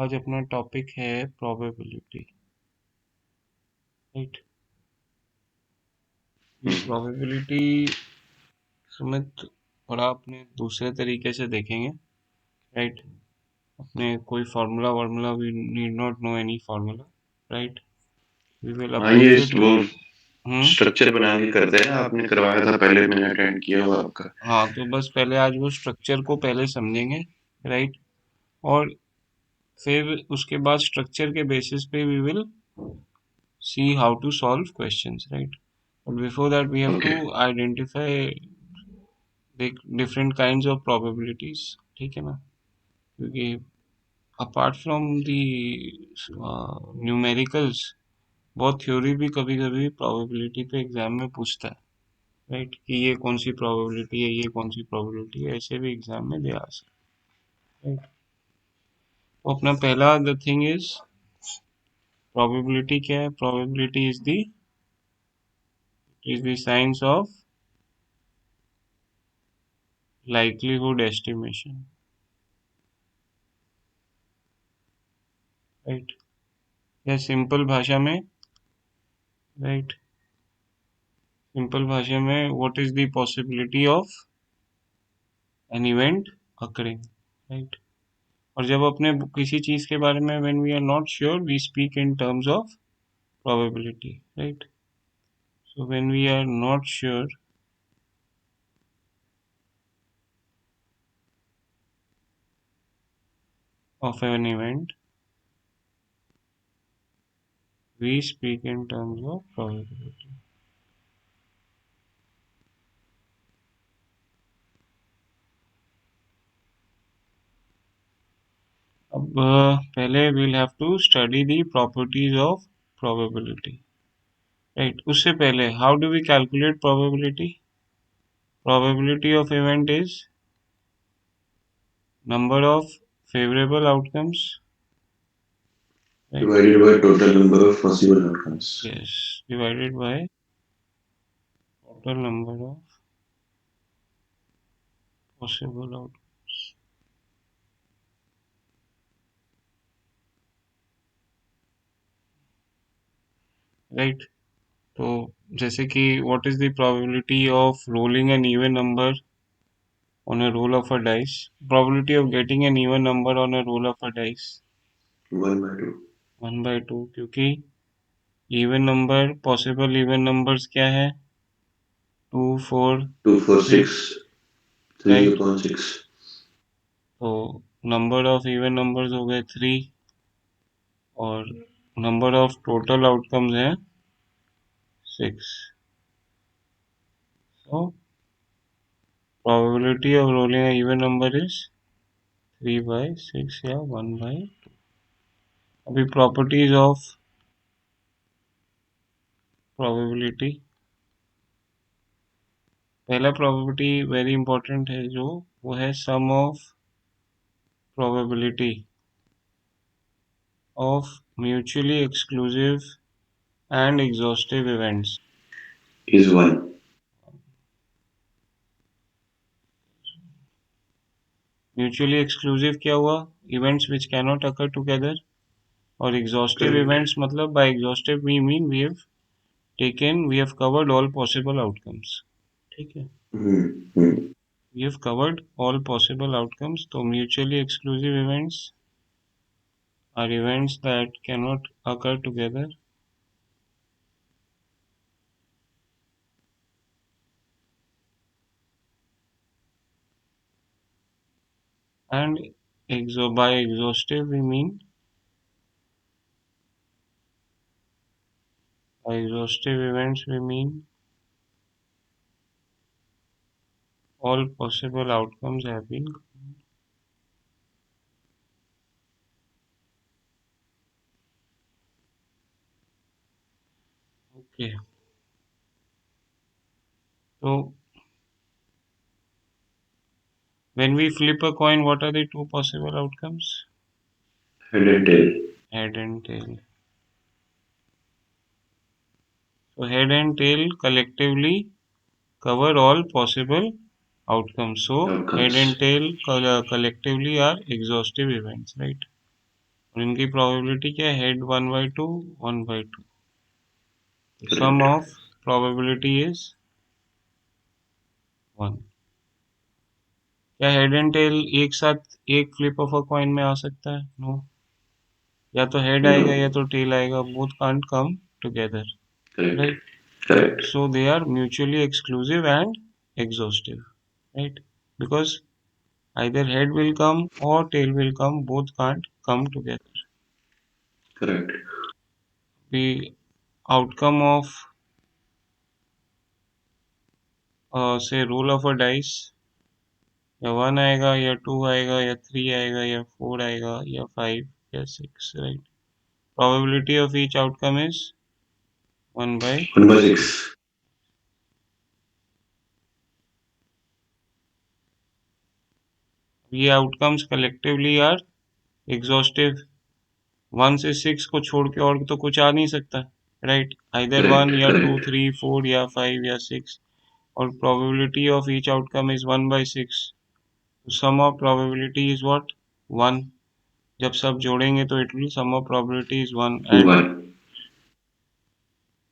आज अपना टॉपिक है प्रोबेबिलिटी, राइट। ये प्रोबेबिलिटी सुमित थोड़ा अपने दूसरे तरीके से देखेंगे, राइट। अपने कोई फार्मूला वार्मूला, we need not know any formula, right. We will हाँ, ये अप्रोच इट। वो स्ट्रक्चर बना के करते हैं, आपने करवाया था पहले, मैंने अटेंड किया हुआ आपका। हाँ, तो बस पहले आज वो स्ट्रक्चर को पहले समझेंगे, राइट। और फिर उसके बाद स्ट्रक्चर के बेसिस पे we will see how to solve questions, right. But before that we have okay. To identify different kinds of probabilities, ठीक है ना। क्योंकि अपार्ट फ्रॉम दी न्यूमेरिकल्स, बहुत थ्योरी भी कभी कभी प्रोबेबिलिटी पे एग्जाम में पूछता है, राइट। कि ये कौन सी प्रोबेबिलिटी है, ये कौन सी प्रोबेबिलिटी है, ऐसे भी एग्जाम में दे आ सकते, राइट। तो अपना पहला द थिंग इज प्रोबेबिलिटी क्या है। Probability is the science of likelihood estimation, right. या सिंपल भाषा में, राइट, सिंपल भाषा में what is the possibility of an event occurring, right. और जब अपने किसी चीज के बारे में when we are not sure we speak in terms of probability, right. So when we are not sure of an event we speak in terms of probability. अब पहले we'll have to study the properties of probability, right। उससे पहले how do we calculate probability? Probability of event is number of favorable outcomes, right, Divided by total number of possible outcomes. yes, divided by total number of possible outcomes, right। तो जैसे कि what is the probability of rolling an even number on a roll of a dice, probability of getting an even number on a roll of a dice 1/2. 1/2, क्योंकि even number, possible even numbers क्या है, 2 4 2 4 3, 6, 3 right. upon 6. तो number of even numbers हो गए 3 और number of total outcomes हैं 6। तो probability of rolling a even number is 3/6 या 1/2। अभी प्रॉपर्टीज ऑफ प्रोबेबिलिटी, पहला प्रोबेबिलिटी वेरी इंपॉर्टेंट है जो वो है sum of probability of mutually exclusive and exhaustive events. Is 1. Mutually exclusive क्या हुआ, events which cannot occur together. और एग्जॉस्टिव Correct. इवेंट्स मतलब by exhaustive we mean we have covered all possible outcomes, ठीक है। Hmm. We have covered all possible outcomes. तो mutually exclusive events are events that cannot occur together and by exhaustive we mean by exhaustive events we mean all possible outcomes have been, okay। तो when we flip a coin, what are the two possible outcomes? Head and tail. Head and tail. So head and tail collectively cover all possible outcomes. So head and Outcomes. tail collectively are exhaustive events, right? और इनकी probability क्या है, head 1/2 1/2, sum correct of probability is 1। क्या head and tell एक साथ एक flip of a coin में आ सकता है? नो। या तो हेड नो आएगा या तो टेल आएगा, both can't come together, correct right? Correct So they are mutually exclusive and exhaustive, right? Because either head will come or tail will come, both can't come together. Correct The outcome of say roll of a dice, या 1 आएगा या 2 आएगा या 3 आएगा या 4 आएगा या 5 या 6, right? Probability of each outcome is 1 by 1/6 ये outcomes collectively are exhaustive। 1 से 6 को छोड़ के और तो कुछ आ नहीं सकता, राइट? आइदर 1 करेक्ट या 2 करेक्ट 3 4 या 5 या 6, और probability of each outcome is 1/6। Sum of probability is what, 1। जब सब जोड़ेंगे तो it will sum of probability is 1, and 1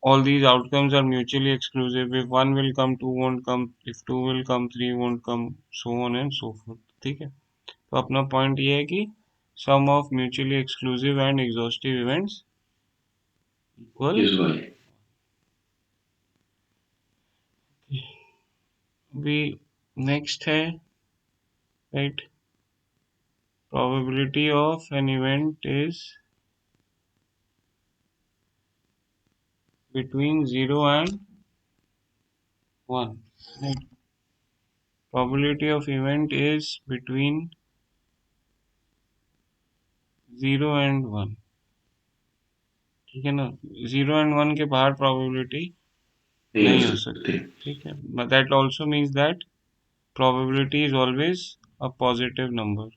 all these outcomes are mutually exclusive। if 1 will come, 2 won't come, if 2 will come, 3 won't come, so on and so forth। ठीक है, तो अपना point ये है कि sum of mutually exclusive and exhaustive events equal. is 1 अभी next है, right, probability of an event is between 0 and 1, right? Probability of event is between 0 and 1, ठीक है ना? 0 and 1 के बाहर probability नहीं हो नहीं हो सकती सकती, ठीक है? But that also means that probability is always a positive number,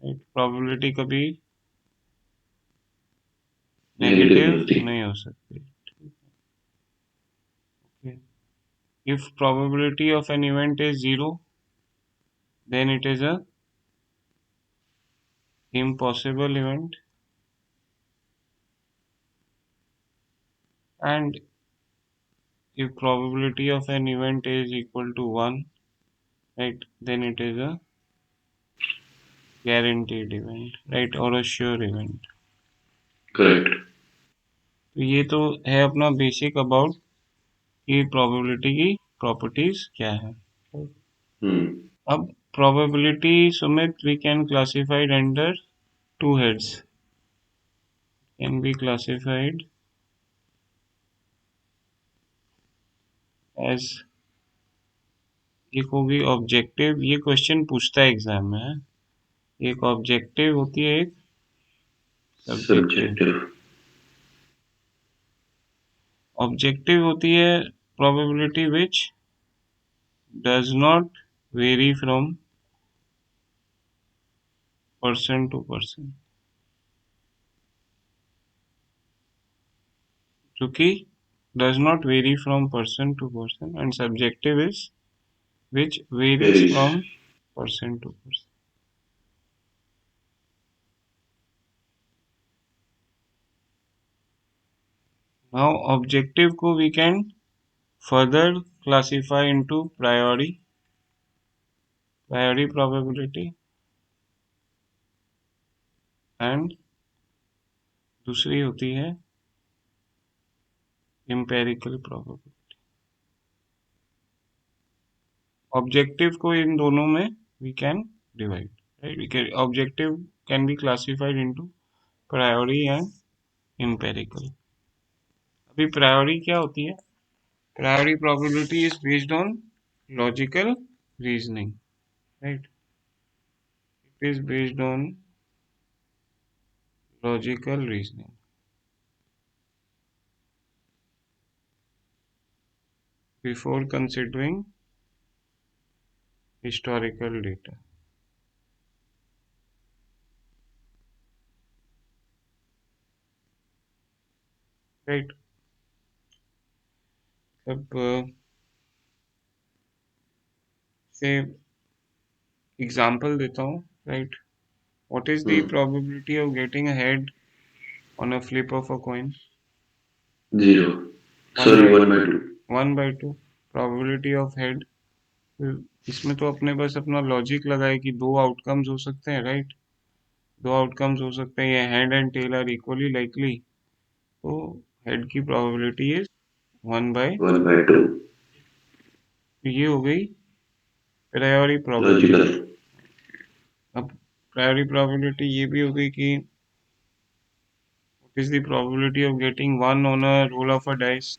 right? Probability कभी नेगेटिव नहीं negative होती नहीं हो सकती, okay? If probability of an event is 0, then it is a impossible event, and if probability of an event is equal to 1, right, then it is a guaranteed event, right, or a sure event। Correct तो ये तो है अपना basic about कि probability की properties क्या है। Hmm अब probability, Sumit, we can classified under two heads, can be classified as, एक होगी ऑब्जेक्टिव, ये क्वेश्चन पूछता है एग्जाम में, है? एक ऑब्जेक्टिव होती है, एक सब्जेक्टिव। सब्जेक्टिव ऑब्जेक्टिव होती है probability which does not vary from person to person, जो कि does not vary from person to person, and subjective is which varies varies from person to person। Now objective को we can further classify into priori probability, and दूसरी होती है empirical probability। Objective को इन दोनों में we can divide, right? We can, objective can be classified into priori and empirical। अभी priori क्या होती है? Priori probability is based on logical reasoning, right? It is based on logical reasoning before considering historical data, right? अब से example देता हूँ, right? What is the probability of getting ahead on a flip of a coin? 0. 1 Sorry, by 1/2. 1/2 probability of head. इसमें तो अपने बस अपना logic लगाए कि दो आउटकम्स हो सकते हैं, राइट? दो आउटकम्स हो सकते हैं, ये head and tail are equally likely, तो हेड की प्रोबेबिलिटी इज 1/2। 1/2. ये हो गई प्रायोरी Logical. प्रोबेबिलिटी। अब प्रायोरी प्रोबेबिलिटी ये भी हो गई कि what is the probability of getting 1 on a roll of a dice,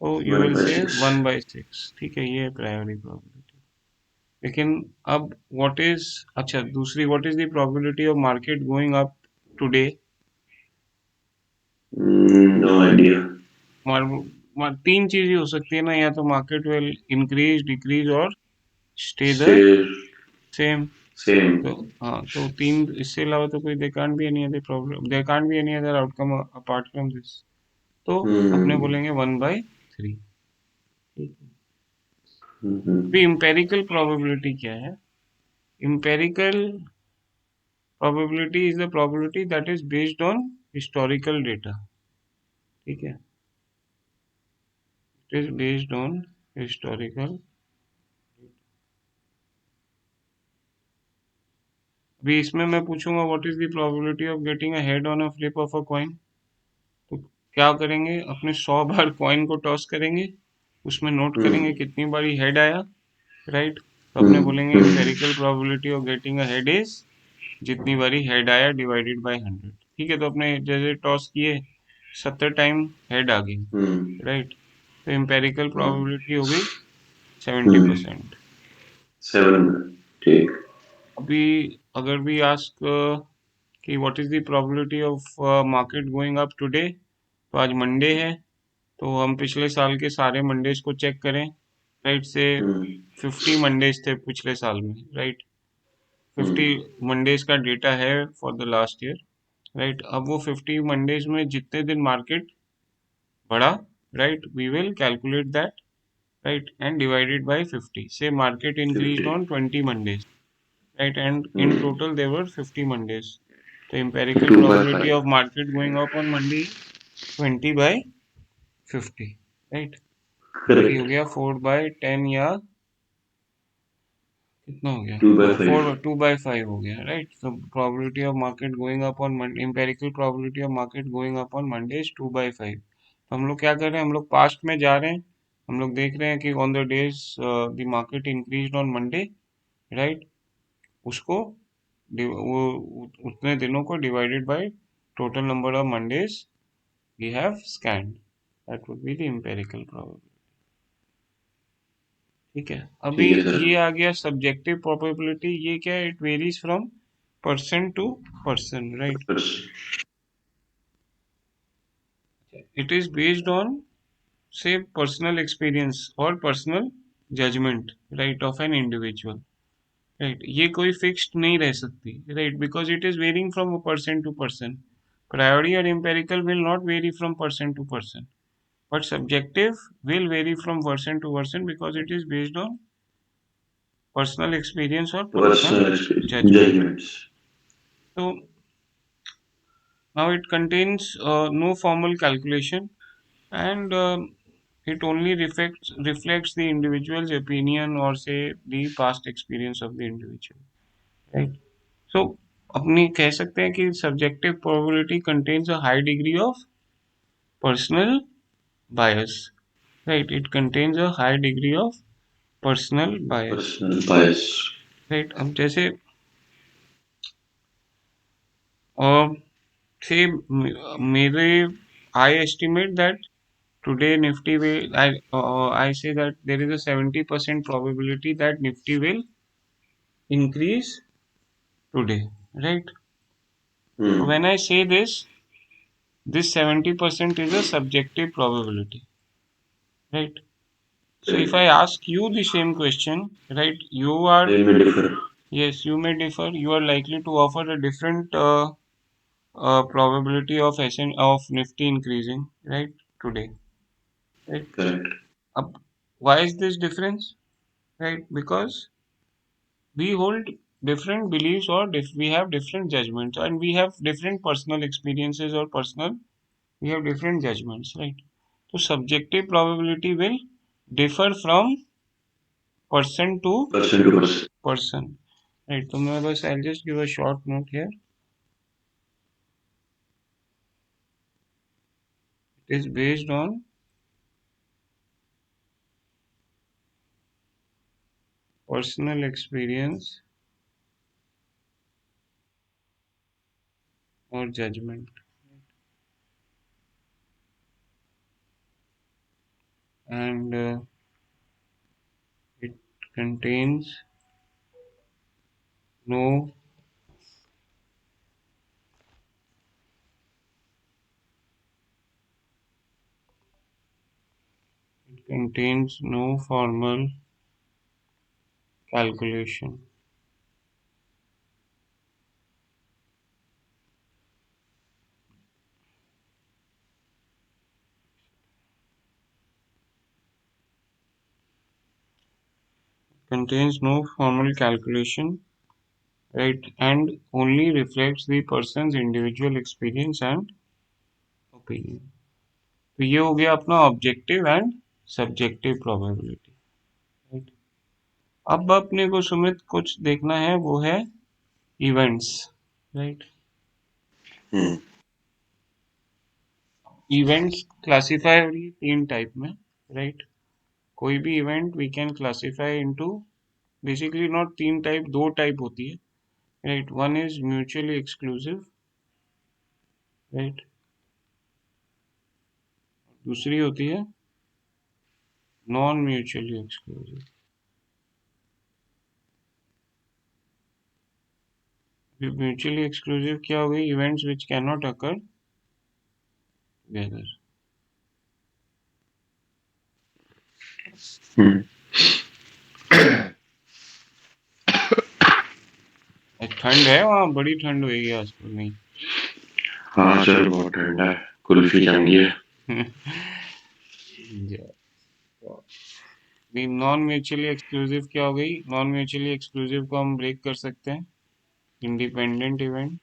तो यू 1 विल by से 6. 1/6, ठीक है, ये है प्रायोरी प्रोबेबिलिटी। लेकिन अब व्हाट इज, अच्छा दूसरी, what is the probability of market going up today? No idea. तीन चीजें हो सकती है ना, या तो मार्केट विल इंक्रीज, डिक्रीज और स्टे द Stay सेम। तो same. हाँ, तो तीन, इससे अलावा तो कोई, there can't be any other problem, there can't be any other outcome apart from this. तो अपने Hmm. बोलेंगे 1/3। ठीक है। Hmm. अभी इम्पेरिकल प्रोबेबिलिटी क्या है? Empirical probability is the probability that is based on historical data. ठीक है, it is based on historical. अभी इसमें मैं पूछूंगा what is the probability of getting a head on a flip of a coin, तो क्या करेंगे, अपने 100 बार कॉइन को टॉस करेंगे, उसमें नोट करेंगे Hmm. कितनी बारी हेड आया, राइट? तो अपने Hmm. बोलेंगे Hmm. Empirical probability of getting a head is जितनी बारी हेड आया डिवाइडेड बाय 100। ठीक है, तो अपने जैसे टॉस किए 70 टाइम हेड आ गई, Hmm. राइट? तो इम्पेरिकल Hmm. प्रोबेबिलिटी हो गई Hmm. 70%। 7. ठीक. अभी अगर भी आस्क कि what is the probability of market going up today, तो आज मंडे है, तो हम पिछले साल के सारे मंडेज को चेक करें, राइट? से Hmm. 50 मंडेज थे पिछले साल में, राइट? 50 Hmm. मंडेज का डेटा है for the last year, right? अब वो 50 मंडेज में जितने दिन मार्केट बढ़ा, right, we will calculate that, right, and divided by 50। से market increased 50. On 20 Mondays, right, and in Hmm. total there were 50 Mondays. The empirical 2 by probability 5. of market going up on Monday is 20/50, right? बाकी हो Correct. गया 4/10 या कितना हो गया, 2 by हाँ 5. 4/2/5 हो गया, right? So probability of market going up on Monday, empirical probability of market going up on Monday is 2/5। तो हम लोग क्या कर रहे हैं, हम लोग पास्ट में जा रहे हैं, हम लोग देख रहे हैं कि on the days the market increased on Monday, right, उसको वो उतने दिनों को divided by total number of Mondays we have scanned, that would be the empirical probability. ठीक है, अभी ठीक है सर. ये आ गया सब्जेक्टिव प्रोबेबिलिटी। ये क्या है, it varies from person to person, right? First. It is based on से पर्सनल एक्सपीरियंस और personal judgement, right, of an individual, right? ये कोई फिक्स्ड नहीं रह सकती, right, because it is varying from person to person. Priori और empirical will not vary from person to person, but subjective will vary from person to person because it is based on personal experience or personal Personal experience. judgment. Judgments. So now it contains no formal calculation, and it only reflects the individual's opinion or say the past experience of the individual, right? So अपनी कह सकते हैं कि subjective probability contains a high degree of personal bias, right? It contains a high degree of personal bias, Personal bias. Right? अब जैसे और थे मेरे, I estimate that today Nifty will, I say that there is a 70% probability that Nifty will increase today, right? When Hmm. I say this 70% is a subjective probability, right? So if Correct. I ask you the same question, right, you are, They may differ. yes, you may differ, you are likely to offer a different probability of of Nifty increasing, right, today, right? Correct. Why is this difference, right? Because we hold different beliefs or we have different judgments, and we have different personal experiences or personal we have different judgments, right? So subjective probability will differ from person to person to person. person, right? So मैं बस I'll just give a short note here. It is based on personal experience or judgment, and it contains no contains no formal calculation. Contains no formal calculation, right? And only reflects the person's individual experience and opinion. तो ये हो गया अपना objective and subjective probability, right? अब अपने को सुमित कुछ देखना है, वो है इवेंट्स, राइट? हम्म इवेंट्स क्लासिफाई हो रही है तीन टाइप में, राइट? कोई भी event we can classify into basically not तीन टाइप, दो टाइप होती है, right? One is mutually exclusive, right? दूसरी होती है non mutually exclusive. Mutually exclusive क्या हो गई? Events which can not occur together. हम्म ठंड है वहाँ, बड़ी ठंड हुई है आजकल. नहीं. हाँ सर, बहुत ठंडा है, कुल्फी जम गई है। नॉन म्यूचुअली एक्सक्लूसिव क्या हो गई? नॉन म्यूचुअली एक्सक्लूसिव को हम ब्रेक कर सकते हैं इंडिपेंडेंट इवेंट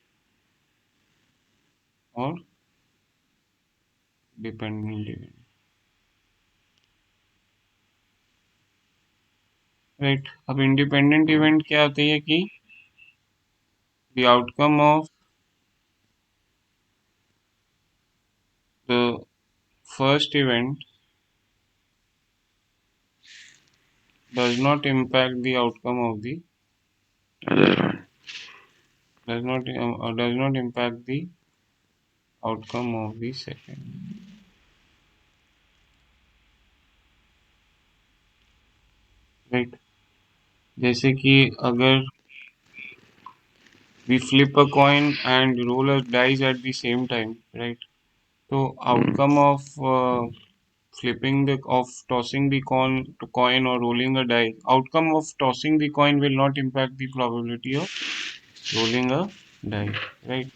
और डिपेंडेंट इवेंट, राइट? अब इंडिपेंडेंट इवेंट क्या होती है कि the outcome of the first event does not impact the outcome of the other one. does not impact the outcome of the second, right? जैसे कि अगर we flip a coin and roll a dice at the same time, right? So outcome of flipping the of tossing the coin or rolling a die, outcome of tossing the coin will not impact the probability of rolling a die, right?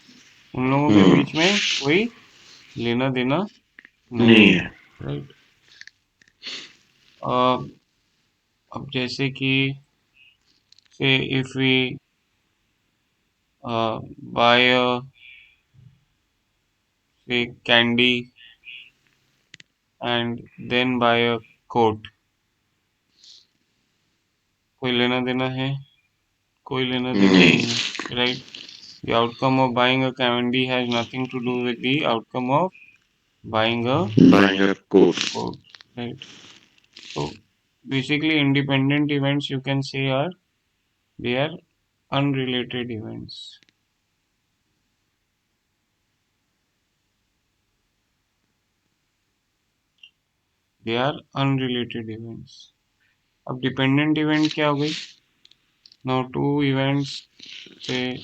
उन लोगों के बीच में कोई लेना देना नहीं नहीं है, है। राइट? अब जैसे कि say if we buy a say candy and then buy a coat, कोई लेना देना है? कोई लेना देना नहीं। नहीं है, right? The outcome of buying a candy has nothing to do with the outcome of buying a Buying a coat। coat, right? So basically independent events you can say are they are unrelated events. They are unrelated events. अब dependent event क्या हो गई? Now two events say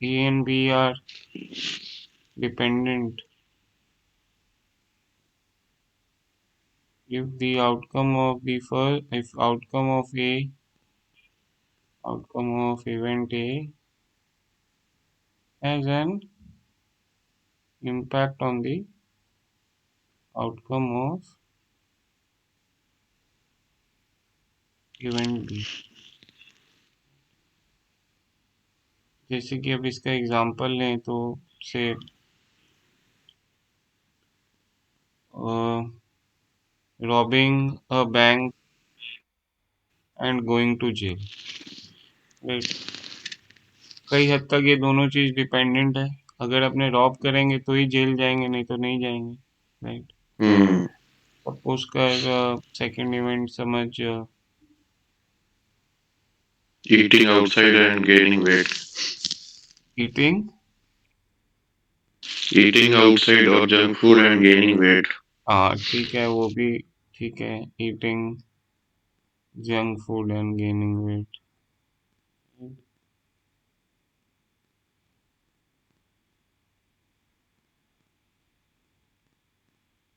A and B are dependent if the outcome of the first if outcome of event A has an impact on the outcome of event B. जैसे कि अब इसका example लें तो say robbing a bank and going to jail, right. कई हद तक ये दोनों चीज डिपेंडेंट है। अगर अपने रॉब करेंगे तो ही जेल जाएंगे, नहीं तो नहीं जाएंगे, राइट। हम्म सपोज कर सेकंड इवेंट समझ, eating outside and gaining weight eating, eating outside or junk food and gaining weight हाँ ठीक है, वो भी ठीक है, eating junk food and gaining weight.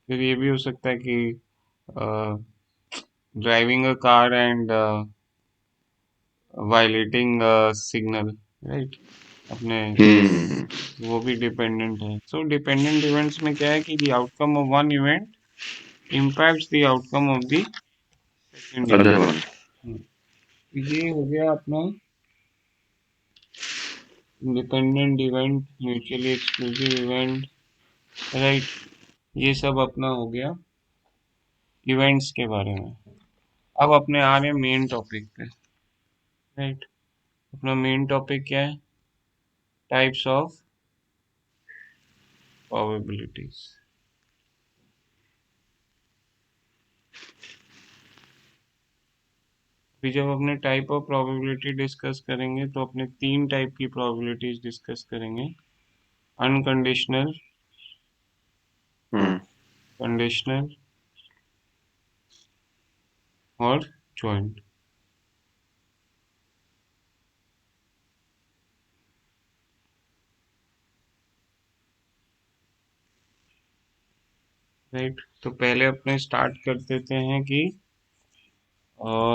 फिर ये भी हो सकता है कि driving a car and violating signal, right. अपने हम्म वो भी डिपेंडेंट है। सो डिपेंडेंट इवेंट्स में क्या है कि the outcome of one event impacts the outcome of the second other event. one ये हो गया अपना independent event, mutually exclusive event, right. ये सब अपना हो गया इवेंट्स के बारे में। अब अपने आ रहे हैं मेन टॉपिक पे, राइट। अपना मेन टॉपिक क्या है? Types of probabilities. अभी जब अपने टाइप ऑफ प्रोबेबिलिटी डिस्कस करेंगे तो अपने तीन टाइप की प्रोबेबिलिटीज डिस्कस करेंगे। अनकंडीशनल, हम्म कंडीशनल और जॉइंट, राइट। तो पहले अपने स्टार्ट कर देते हैं कि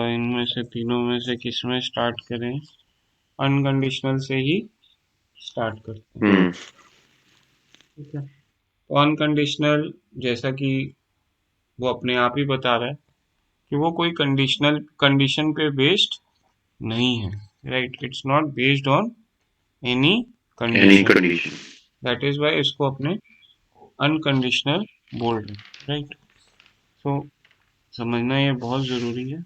इनमें से तीनों में से किस में स्टार्ट करें। अनकंडीशनल से ही स्टार्ट करते हैं, हम्म ठीक है। तो अनकंडीशनल, जैसा कि वो अपने आप ही बता रहा है कि वो कोई कंडीशनल कंडीशन पे बेस्ड नहीं है, right. It's not based on any any condition, condition that is why इसको अपने अनकंडीशनल बोल रहे हैं, राइट। सो समझना ये बहुत जरूरी है।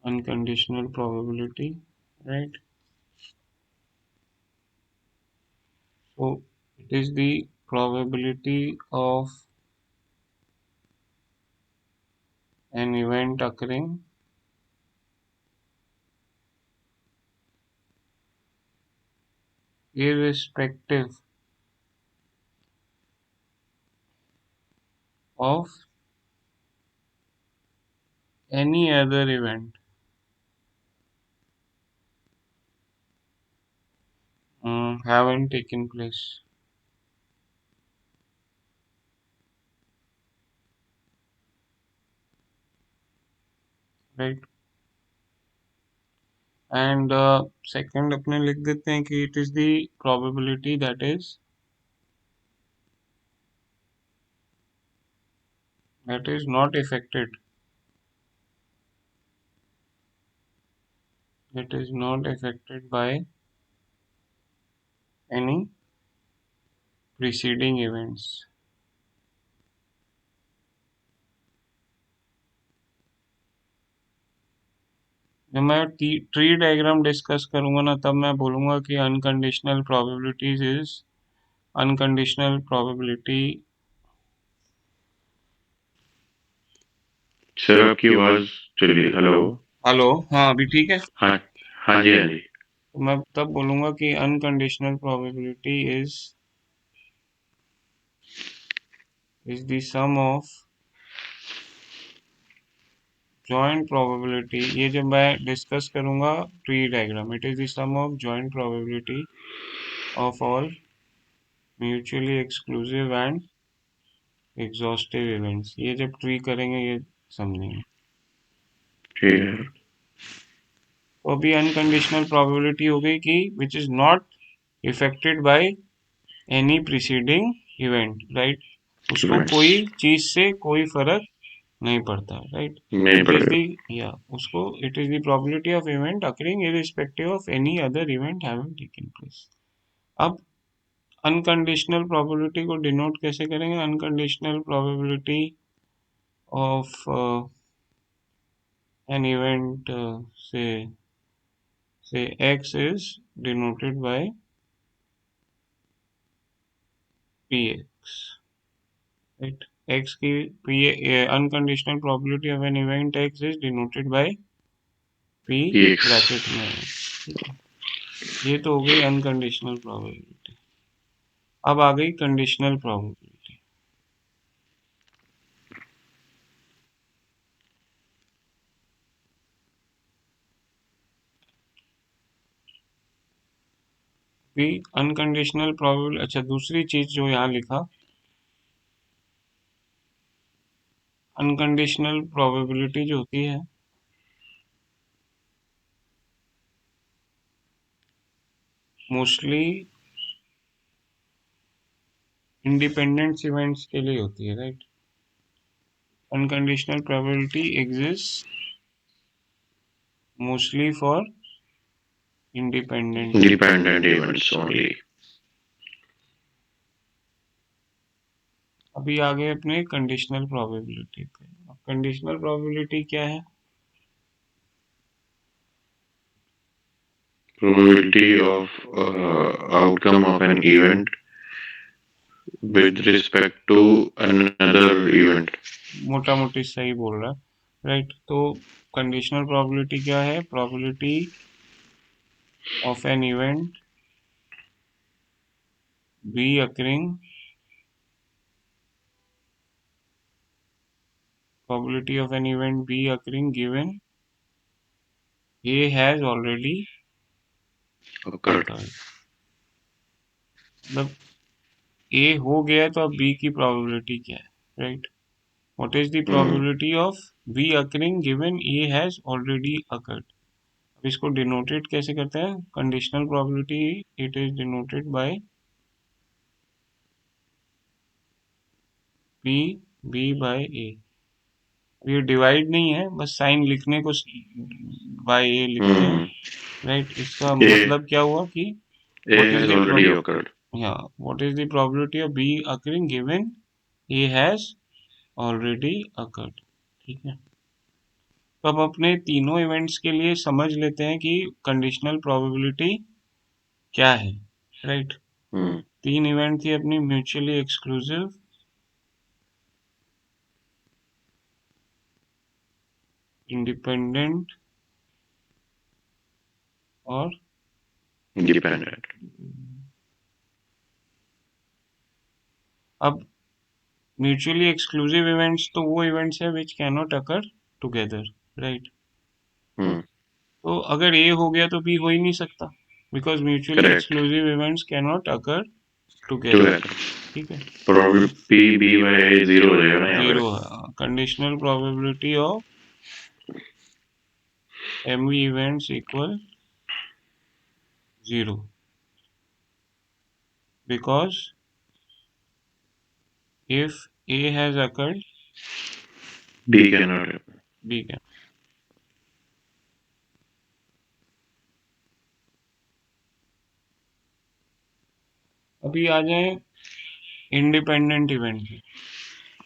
Unconditional probability, right. So it is the probability of an event occurring irrespective of any other event haven't taken place, right। And second अपने लिख देते हैं कि it is the probability that is not affected, that is not affected by any preceding events। जब मैं tree diagram discuss करूंगा ना, तब मैं बोलूंगा कि unconditional probabilities is unconditional probability. Sir आपकी आवाज चलिए हेलो हेलो, हाँ अभी ठीक है। हाँ हाँ जी हाँ जी तो मैं तब बोलूंगा कि unconditional probability is the sum of joint probability. ये जब मैं डिस्कस करूंगा tree diagram, it is the sum of joint probability of all mutually exclusive and exhaustive events. ये जब ट्री करेंगे ये समझेंगे। ठीक है तो अभी अनकंडीशनल प्रोबेबिलिटी हो गई कि which is not affected by any preceding event, right. उसको इवेंट्स कोई चीज से कोई फर्क नहीं पढ़ता, राइट? नहीं इट इज पढ़ेगा। दी या उसको it is the probability of event occurring irrespective of any other event having taken place. अब अनकंडीशनल प्रोबेबिलिटी को डिनोट कैसे करेंगे? Unconditional probability of an event say x is denoted by px, right? x की unconditional probability of an event x is denoted by p X bracket में है, ठीक है? ये तो हो गई अनकंडीशनल प्रोबेबिलिटी। अब आ गई कंडीशनल प्रोबेबिलिटी। भी अनकंडीशनल प्रोबेबिलिटी, अच्छा दूसरी चीज जो यहाँ लिखा, अनकंडीशनल प्रोबेबिलिटी जो होती है मोस्टली इंडिपेंडेंट इवेंट्स के लिए होती है, right? Unconditional probability exist mostly for independent events. independent events only. अभी आ गए अपने कंडीशनल प्रोबेबिलिटी पे। अब कंडीशनल प्रोबेबिलिटी क्या है? Probability of outcome of an event with respect to another event. मोटा मोटी सही बोल रहा है, राइट? तो कंडीशनल प्रोबेबिलिटी क्या है? Probability of an event B occurring, probability of an event B occurring given A has already Occurred. occurred। मतलब A हो गया तो अब B की प्रोबेबिलिटी क्या है, right? What is the Hmm. Probability of B occurring given A has already occurred? अब इसको डिनोटेड कैसे करते हैं? Conditional probability it is denoted by P B by A। ये डिवाइड नहीं है, बस साइन लिखने को बाय A लिखते हैं, Hmm. राइट? इसका A मतलब क्या हुआ कि A what is has the already occurred. yeah, what is the probability of B occurring given A has already occurred? ठीक है। तो अब अपने तीनों इवेंट्स के लिए समझ लेते हैं कि कंडीशनल प्रोबेबिलिटी क्या है, राइट? Hmm. तीन इवेंट थी अपनी, म्यूचुअली एक्सक्लूसिव, इंडिपेंडेंट और Independent. अब म्यूचुअली एक्सक्लूसिव इवेंट्स तो वो इवेंट्स है विच can not occur together, right? Hmm. तो अगर ए हो गया तो बी हो ही नहीं सकता, because mutually Correct. Exclusive events can not occur together, Together. ठीक है? Probably P B by A 0 हो जाएगा ना यहाँ पे. Zero conditional probability of M events equal zero because if A has occurred B cannot happen. B can. अभी आ जाए इंडिपेंडेंट इवेंट पे।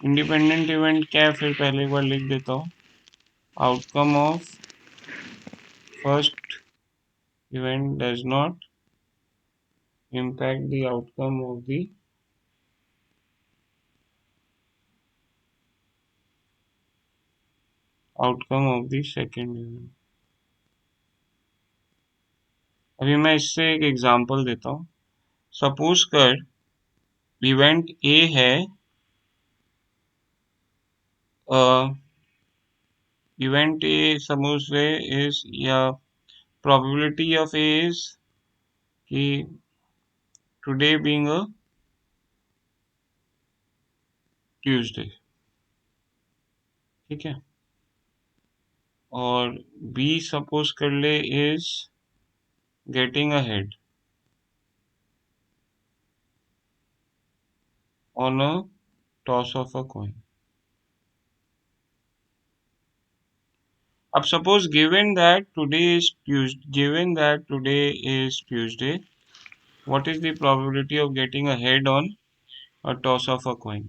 इंडिपेंडेंट इवेंट क्या है? फिर पहले एक बार लिख देता हूँ। Outcome of first event does not impact the outcome of the outcome of the second event. अभी मैं इससे एक एग्जांपल देता हूँ। सपोज कर इवेंट ए है इवेंट ए सपोज से इज या probability of A is कि टुडे बीइंग अ ट्यूसडे, ठीक है? और B सपोज कर ले is getting ahead on a toss of a coin. अब suppose given that today is Tuesday, what is the probability of getting a head on a toss of a coin?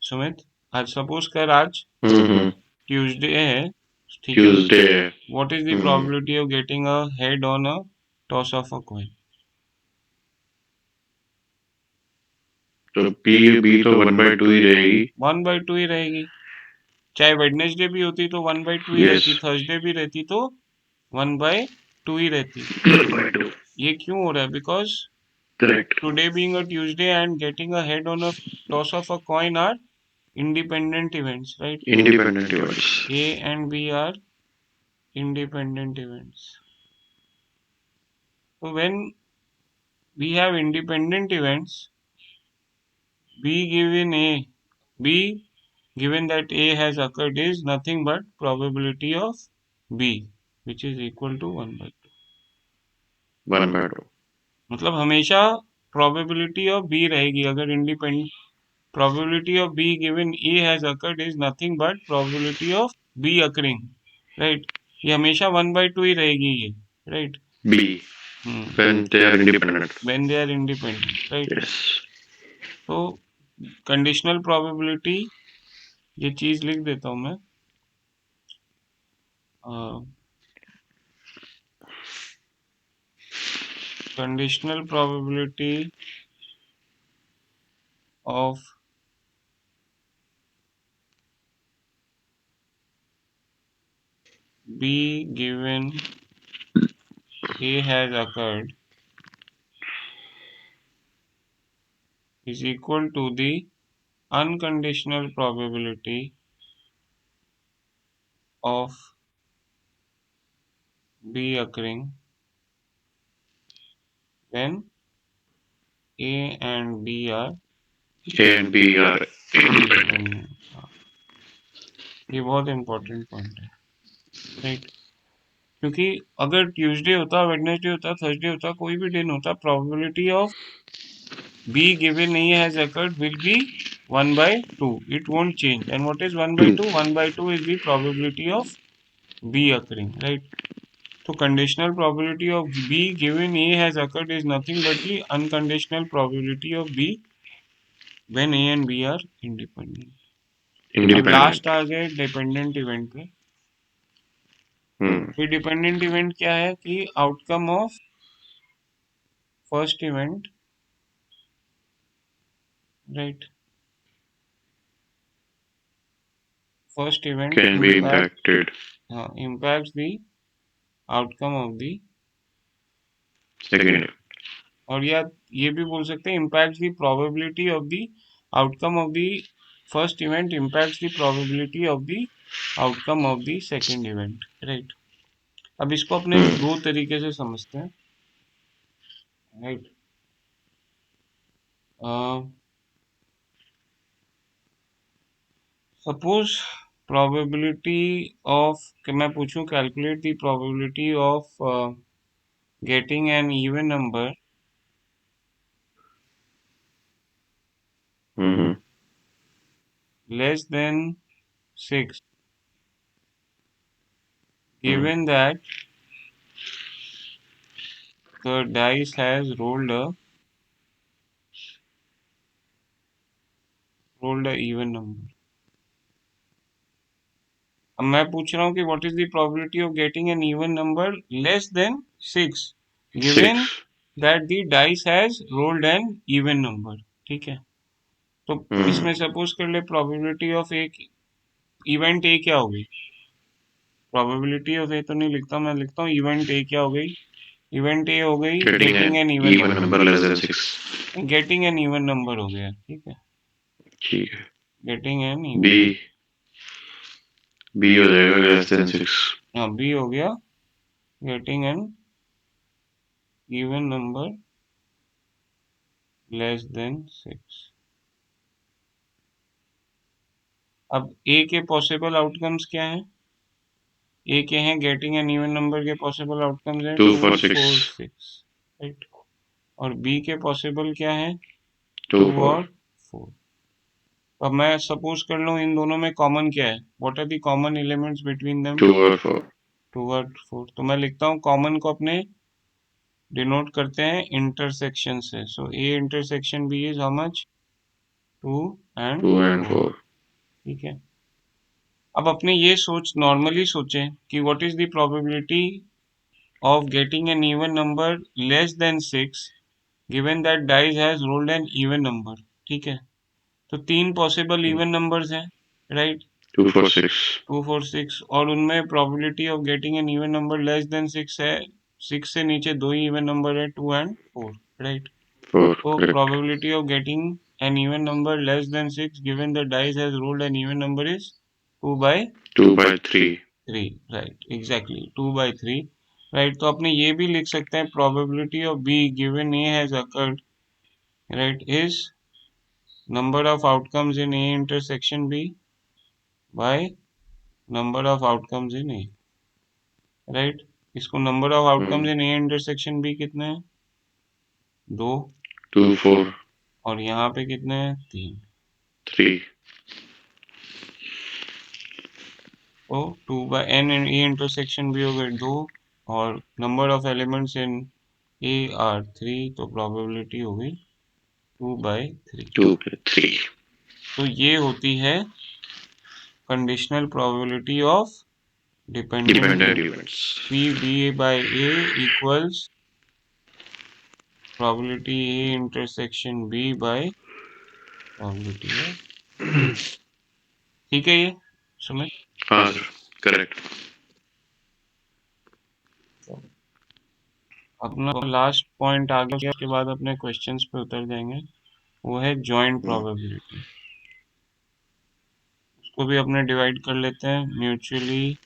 Sumit, आज suppose कर आज Tuesday है, ठीक है? Tuesday what is the probability of getting a head on a toss of a coin? तो B तो 1/2 ही रहेगी। 1/2 ही रहेगी। चाहे वेडनेसडे भी होती तो 1/2 ही रहती, थर्सडे भी रहती तो 1/2 ही रहती। ये क्यों हो रहा है? Because today being a Tuesday and getting a head on a toss of a coin are independent events, right? Independent events. A and B are independent events. So when we have independent events, B given that A has occurred is nothing but probability of B, which is equal to 1/2. 1/2. मतलब हमेशा probability of B रहेगी अगर independent. Probability of B given A has occurred is nothing but probability of B occurring, right? ये हमेशा 1/2 ही रहेगी ये, right? B. When they are independent. When they are independent, right? Yes. तो conditional probability, ये चीज लिख देता हूं मैं। Conditional probability of B given A has occurred is equal to the unconditional probability of B occurring when A and B are independent. ये बहुत important point है, राइट? क्योंकि अगर ट्यूसडे होता, वेडनेसडे होता, थर्सडे होता, कोई भी दिन होता, probability of B given A has occurred will be 1/2. It won't change. And what is 1/2? 1/2 is the probability of B occurring, right? So conditional probability of B given A has occurred is nothing but the unconditional probability of B when A and B are independent. अब last आ गए dependent event पे। ये dependent event क्या है कि outcome of first event, right? First event can be impacted. impacts the outcome of the Second. और या ये भी बोल सकते हैं impacts the probability of the outcome of the first event impacts the probability of the outcome of the second event, right? अब इसको अपने दो तरीके से समझते हैं, राइट? सपोज प्रोबेबिलिटी ऑफ, मैं पूछूं calculate the probability of getting an even number less than 6 given that the dice has rolled a even number. अब मैं पूछ रहा हूँ कि what is the probability of getting an even number less than 6 given that the dice has rolled an even number, ठीक है? तो इसमें सपोज कर ले प्रोबेबिलिटी ऑफ एक इवेंट ए क्या हो गई? प्रोबेबिलिटी ऑफ ए तो नहीं लिखता, मैं लिखता हूँ इवेंट ए क्या हो गई? इवेंट ए हो गई getting an even number less than 6। Getting an even number हो गया, ठीक है? गेटिंग एन इवन बी हो जाएगा लेस देन 6। हाँ, बी हो गया getting an even number less than 6। अब ए के पॉसिबल आउटकम्स क्या हैं? ए के हैं गेटिंग एन इवन नंबर के पॉसिबल आउटकम्स हैं 2, 4, 6, राइट? और बी के पॉसिबल क्या है? 2 और 4। अब मैं सपोज कर लूँ इन दोनों में कॉमन क्या है, what are the common elements between them? 2 और 4। 2 और 4। तो मैं लिखता हूँ कॉमन को अपने डिनोट करते हैं इंटरसेक्शन से। So A intersection B is how much? 2 and 2 and 4। 4। ठीक है। अब अपने ये सोच नॉर्मली सोचें कि what is the probability of getting an even number less than 6 given that dice has rolled an even number। ठीक है, तो 3 पॉसिबल इवन नंबर्स हैं, राइट? 2 4 6। 2 4 6, और उनमें probability of getting an even number less than 6 है। 6 से नीचे दो ही इवन नंबर है, 2 एंड 4, राइट? 4 तो correct. Probability of getting an even number less than 6 given the dice has rolled an even number is 2 by 2/3। 3, right, exactly 2/3, right? तो अपने ये भी लिख सकते हैं probability of B given A has occurred, right, is number of outcomes in A intersection B by number of outcomes in A, right? इसको number of outcomes in A intersection B कितने हैं? 2। 2 4 और यहाँ पे कितने हैं? 3। 3। तो 2 by n in A intersection B हो गए 2, और number of elements in A are 3, तो प्रोबेबिलिटी हो गई 2/3। 2/3। तो ये होती है conditional probability of dependent dependent variable. Events. P B by A equals probability A intersection B by probability of. ठीक है ये सुमित? हाँ सर, करेक्ट। अपना लास्ट पॉइंट आ गया, उसके बाद अपने क्वेश्चंस पे उतर जाएंगे। वो है जॉइंट प्रोबेबिलिटी। उसको भी अपने डिवाइड कर लेते हैं, म्यूचुअली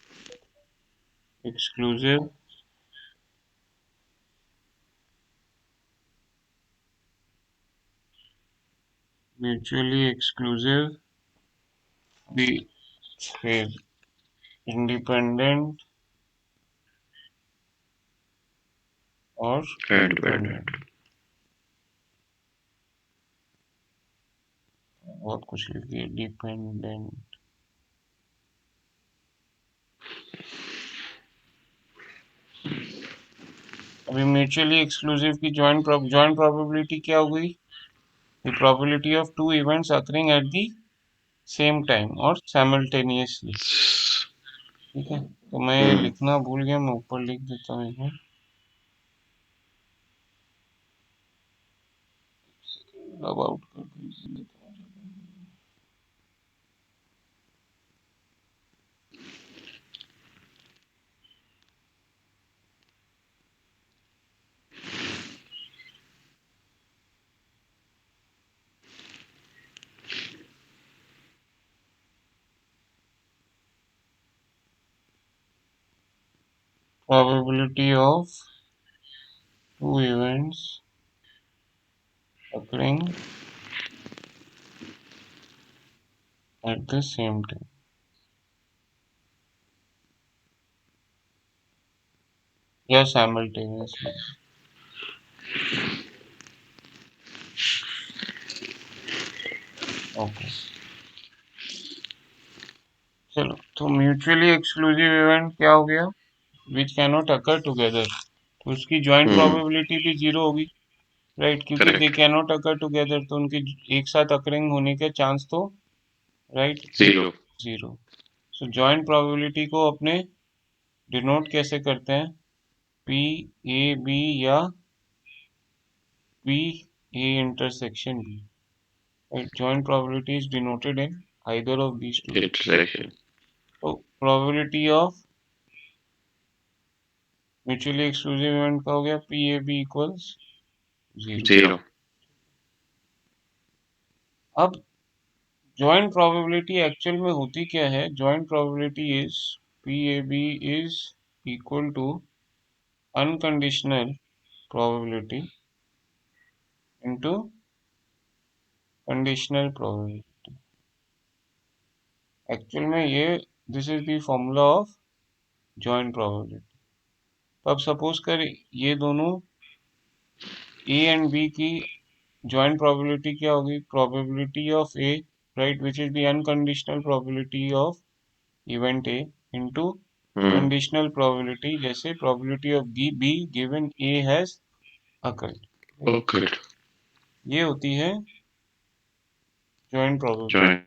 एक्सक्लूसिव म्यूचुअली एक्सक्लूसिव भी, फिर इंडिपेंडेंट और इंडिपेंडेंट। बहुत कुछ लिखिए, डिपेंडेंट। अभी म्यूचुअली एक्सक्लूसिव की जॉइंट प्रोबेबिलिटी क्या हो गई? The probability of two events occurring at the same time और साइमल्टेनियसली। ठीक है, तो मैं लिखना भूल गया, मैं ऊपर लिख देता हूँ एक मिनट। अब आउट कर दीजिए। Probability of two events occurring at the same time या simultaneously। ओके, चलो, तो म्यूचुअली एक्सक्लूसिव इवेंट क्या हो गया? विच कैनॉट अकर टुगेदर, तो उसकी ज्वाइंट प्रोबेबिलिटी भी 0 होगी, राइट? क्योंकि दे कैनॉट अकर टुगेदर, तो उनके एक साथ अकरिंग होने के चांस तो, राइट, 0। 0। सो ज्वाइंट प्रोबेबिलिटी को अपने डिनोट कैसे करते हैं? पी ए बी या P A intersection B, right? Joint probability is denoted in either of these two. Intersection. तो probability of mutually exclusive event का हो गया पी ए बी इक्वल्स 0। 0। अब joint probability एक्चुअल में होती क्या है? joint probability is P A B is equal to unconditional probability into conditional probability। Actual में ये this is the formula of joint probability। तो अब सपोज कर ये दोनों ए एंड बी की ज्वाइंट प्रोबेबिलिटी क्या होगी? Probability of A right, which is the unconditional probability of event A into conditional probability, जैसे probability of B given A has occurred, right? Okay ये होती है joint probability।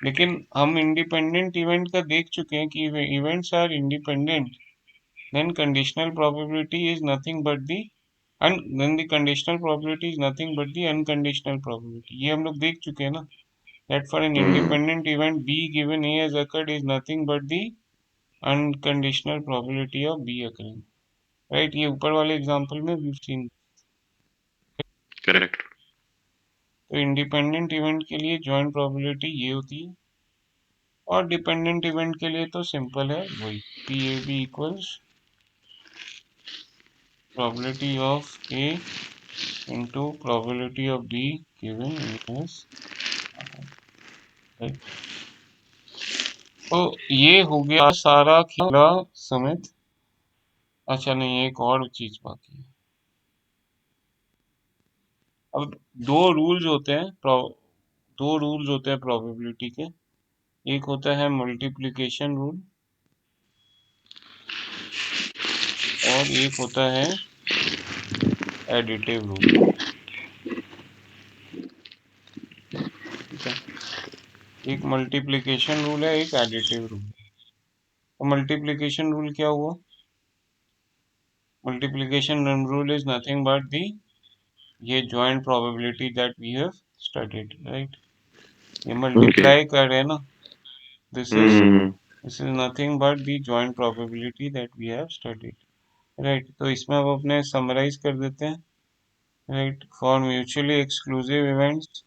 लेकिन हम independent event का देख चुके हैं कि events are independent, then conditional probability is nothing but the then the conditional probability is nothing but the unconditional probability। ये हम लोग देख चुके हैं ना, that for an independent event B given A has occurred is nothing but the unconditional probability of B occurring, right? ये ऊपर वाले एग्जांपल में we've seen। करेक्ट तो इंडिपेंडेंट इवेंट के लिए जॉइंट प्रोबेबिलिटी ये होती है, और डिपेंडेंट इवेंट के लिए तो सिंपल है वही, P A B equals probability of A into probability of B given A is right। तो ये हो गया सारा खेला समेत। अच्छा नहीं, एक और चीज बाकी है। अब दो रूल्स होते हैं प्रोबेबिलिटी के। एक होता है मल्टीप्लिकेशन रूल और एक होता है एडिटिव रूल, ठीक है। एक मल्टीप्लिकेशन रूल है, एक एडिटिव रूल है। तो मल्टीप्लिकेशन रूल क्या हुआ? Multiplication rule is nothing but the ये joint probability that we have studied, right. ये मल्टीप्लाई कर रहे हैं ना, this is nothing but the joint probability that we have studied, right. तो इसमें अब अपने समराइज कर देते हैं, right. For mutually exclusive events,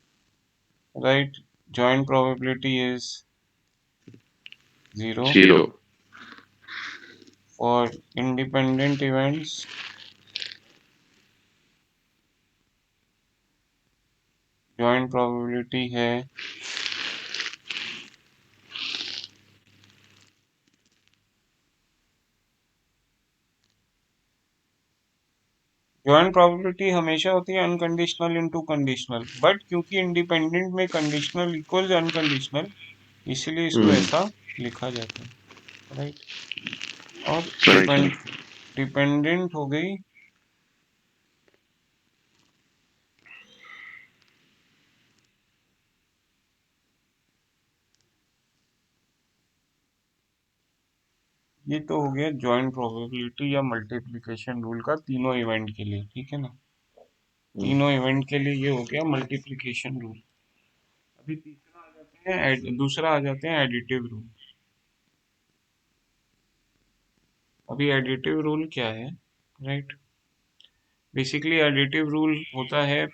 right, joint probability is 0। For independent events, joint probability है जॉइंट प्रोबेबिलिटी हमेशा होती है अनकंडीशनल इनटू कंडीशनल, बट क्योंकि इंडिपेंडेंट में कंडीशनल इक्वल्स अनकंडीशनल, इसलिए इसको ऐसा लिखा जाता है, राइट। और डिपेंडेंट हो गई ये तो हो गया जॉइंट प्रोबेबिलिटी या मल्टीप्लिकेशन रूल का तीनों इवेंट के लिए, ठीक है ना। तीनों इवेंट के लिए ये हो गया मल्टीप्लिकेशन रूल। अभी दूसरा आ जाते हैं एडिटिव रूल। अभी एडिटिव रूल क्या है, राइट। बेसिकली एडिटिव रूल होता है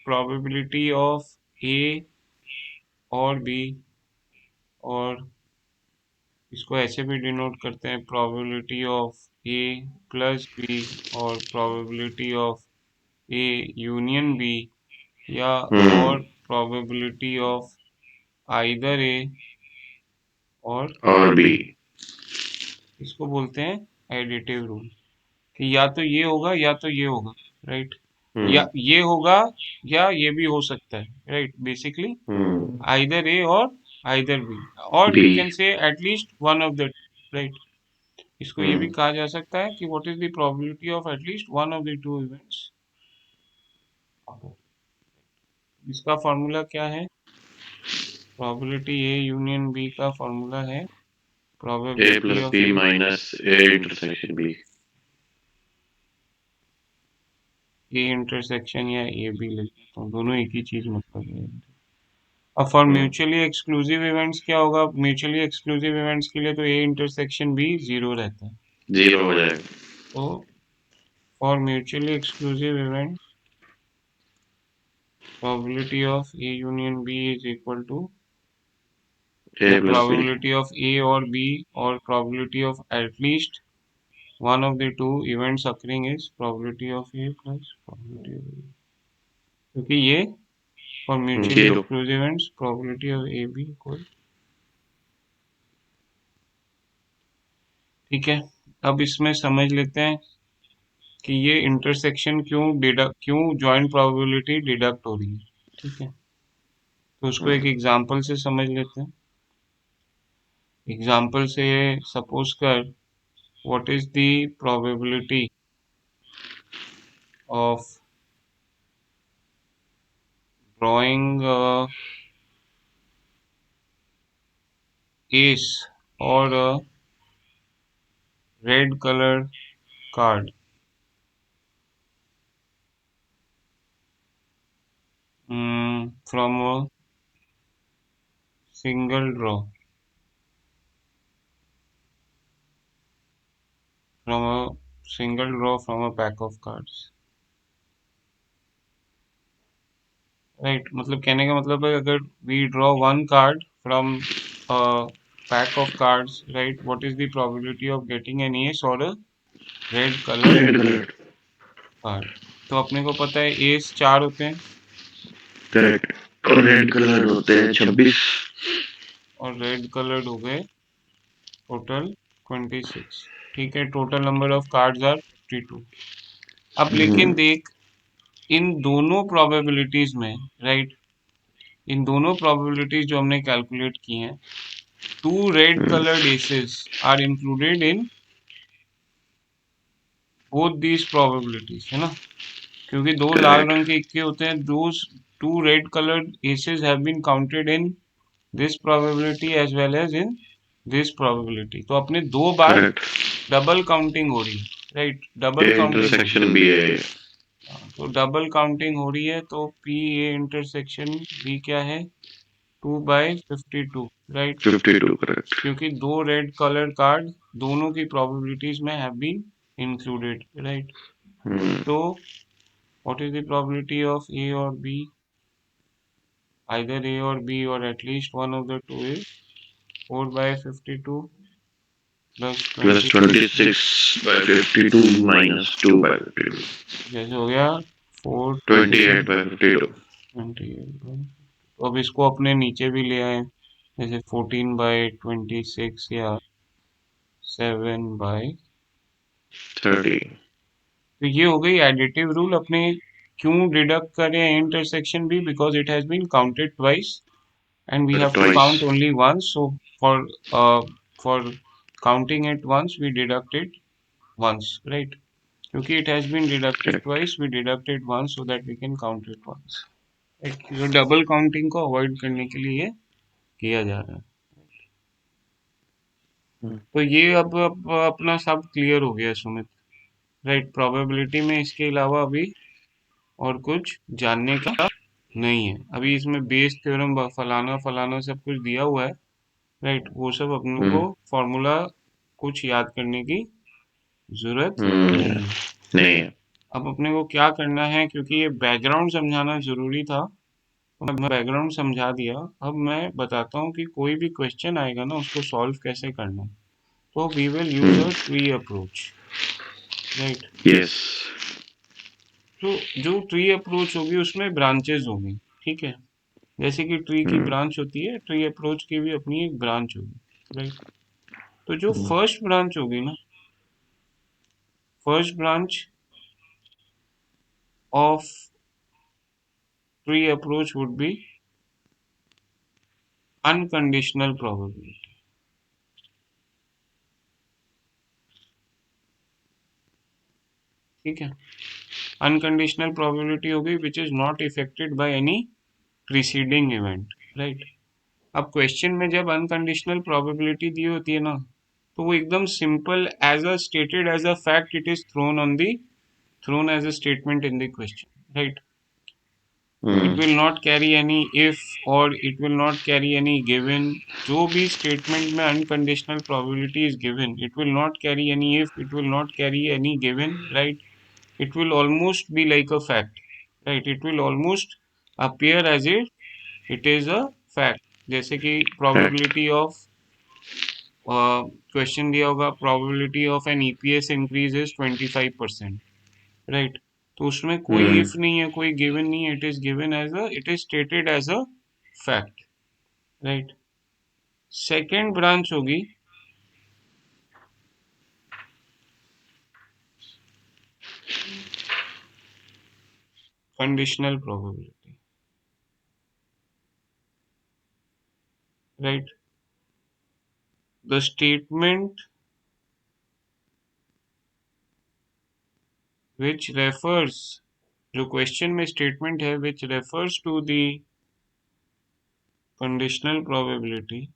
प्रोबेबिलिटी ऑफ ए और बी, और इसको ऐसे भी डिनोट करते हैं probability of A plus B और probability of A union B, या और प्रोबेबिलिटी ऑफ आइदर ए और बी। इसको बोलते हैं एडिटिव रूल, कि या तो ये होगा या तो ये होगा, राइट। या ये होगा या ये भी हो सकता है, राइट। बेसिकली आइदर ए और आइदर बी, और you can say at least one of the, right. इसको ये भी कहा जा सकता है कि what is the probability of at least one of the two events. इसका फॉर्मूला क्या है? प्रोबेबिलिटी ए यूनियन बी का फॉर्मूला है probability of B minus A intersection B. A intersection या ए बी ले लेता हूँ, दोनों एक ही चीज मतलब है। अब फॉर म्यूचुअली एक्सक्लूसिव इवेंट्स क्या होगा? म्यूचुअली एक्सक्लूसिव इवेंट्स के लिए तो ए इंटरसेक्शन बी 0 रहता है, 0 हो जाएगा। तो for mutually exclusive event probability of A union B is equal to the probability of A or B or probability of at least one of the two events occurring is probability of A plus probability of B, क्योंकि ये for mutually exclusive events probability of A B equal, ठीक है। अब इसमें समझ लेते हैं कि ये इंटरसेक्शन क्यों जॉइंट प्रोबेबिलिटी डिडक्ट हो रही है, ठीक है। तो उसको एक एग्जांपल से समझ लेते हैं। एग्जांपल से सपोज कर, what is the probability of drawing ace or a red colored card from a single draw, from a single draw from a pack of cards, right? मतलब कहने का मतलब है, अगर we draw one card from a pack of cards, right? What is the probability of getting an ace or a red colored red colour. card? तो अपने को पता है ace 4 होते हैं करेक्ट। और रेड कलर होते हैं 26। और रेड कलर्ड हो गए टोटल 26। ठीक है, total number of cards are 52। अब लेकिन देख, इन दोनों प्रोबेबिलिटीज में, राइट, इन दोनों प्रोबेबिलिटीज जो हमने कैलकुलेट की हैं, two red coloured aces are included in both these probabilities, है ना? क्योंकि दो लाल करेक्ट। रंग के इक्के होते हैं, those two red coloured aces have been counted in this probability as well as in this probability. तो अपने दो बार करेक्ट। डबल काउंटिंग हो रही है, राइट, डबल ये काउंटिंग हो रही इंटरसेक्शन भी है। है। तो डबल काउंटिंग हो रही है, तो पी ए इंटरसेक्शन बी क्या है? 2/52, राइट? 52 करेक्ट। क्योंकि दो रेड कलर कार्ड दोनों की प्रोबेबिलिटीज में हैव बीन इंक्लूडेड, राइट? तो what is the probability of A और बी? आइदर ए और बी और at least one of the two is 4/52 plus plus 26, 26/52 minus 2/52। जैसे हो गया 28/52। 428। तो अब इसको अपने नीचे भी ले आए, जैसे 14/26 या 7/। 30। तो ये हो गई एडिटिव रूल अपने। क्यों डिडक्ट करें इंटरसेक्शन भी? Because it has been counted twice and we have to twice. Count only once. So for counting it once we deduct it once, right? क्योंकि it has been deducted correct. Twice, we deduct it once so that we can count it once. जो double counting को avoid करने के लिए ये किया जा रहा है। तो ये अब अपना सब क्लियर हो गया सुमित, राइट? प्रोबेबिलिटी में इसके अलावा अभी और कुछ जानने का नहीं है। अभी इसमें बेस थ्योरम फलाना फलाना सब कुछ दिया हुआ है, राइट? वो सब अपने को फॉर्मूला कुछ याद करने की जरूरत नहीं है। नहीं है। अब अपने को क्या करना है, क्योंकि ये बैकग्राउंड समझाना जरूरी था, तो मैं बैकग्राउंड समझा दिया। अब मैं बताता हूँ कि कोई भी क्वेश्चन आएगा ना, उसको सॉल्व कैसे करना है। तो we will use a tree approach, right? Yes. तो जो ट्री अप्रोच होगी उसमें ब्रांचेस होंगी, ठीक है? जैसे कि ट्री की ब्रांच होती है, ट्री अप्रोच की भी अपनी एक ब्रांच होगी, राइट? तो जो फर्स्ट ब्रांच होगी ना, first branch of tree approach would be unconditional probability, ठीक है? अनकंडीशनल प्रोबेबिलिटी होगी which is not affected by any preceding event, right? अब क्वेश्चन में जब अनकंडीशनल प्रोबेबिलिटी दी होती है ना, तो वो एकदम simple as a stated as a fact it is thrown as a statement in the question, right? It will not carry any if or it will not carry any given. जो भी statement में unconditional probability is given, it will not carry any if, it will not carry any given, right? It will almost be like a fact, right? It will almost appear as if it is a fact। जैसे कि correct. Probability of, question दिया होगा, probability of an EPS increase is 25%, right? तो उसमें कोई if नहीं है, कोई गिवन नहीं है, it is given as a, it is stated as a fact, right? Second branch होगी conditional probability, right? The statement which refers, जो क्वेश्चन में स्टेटमेंट है which refers to the conditional probability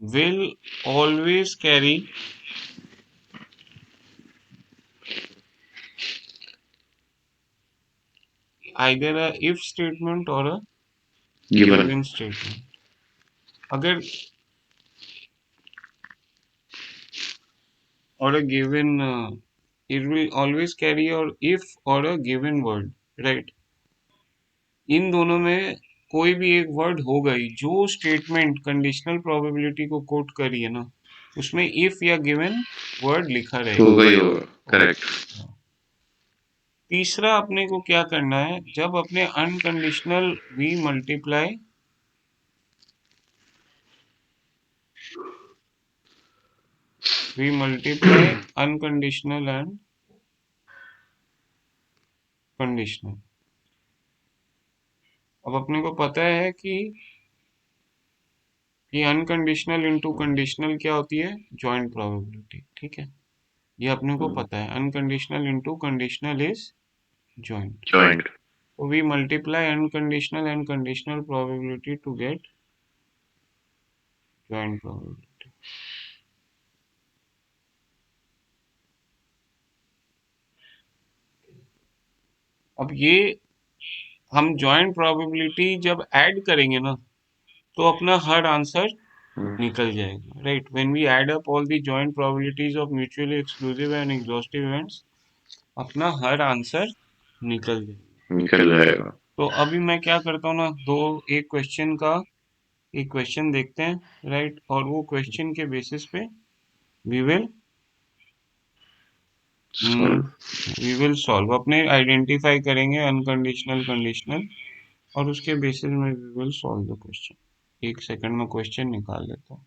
will always carry either a if statement or a given given statement. अगर or a given it will always carry or if or a given word, right? इन दोनों में कोई भी एक word होगा ही। जो statement conditional probability को coat करी है ना, उसमें इफ या गिवन वर्ड लिखा रहेगा। होगा ही होगा, करेक्ट। तीसरा अपने को क्या करना है, जब अपने unconditional we multiply unconditional and conditional. अब अपने को पता है कि अनकंडीशनल इंटू कंडीशनल क्या होती है, जॉइंट प्रोबेबिलिटी, ठीक है। ये अपने को पता है, unconditional into conditional is joint. Joint So we multiply unconditional and conditional probability to get joint probability. अब ये हम joint probability जब ऐड करेंगे ना, तो अपना हर आंसर निकल जाएगा, right? When we add up all the joint probabilities of mutually exclusive and exhaustive events, अपना हर आंसर निकल जाएगा। निकल जाएगा। तो अभी मैं क्या करता हूँ ना, एक क्वेश्चन देखते हैं, राइट? और वो क्वेश्चन के बेसिस पे वी विल सॉल्व, अपने आइडेंटिफाई करेंगे अनकंडीशनल कंडीशनल, और उसके बेसिस में we will solve the question. एक सेकंड में क्वेश्चन निकाल लेता हूँ।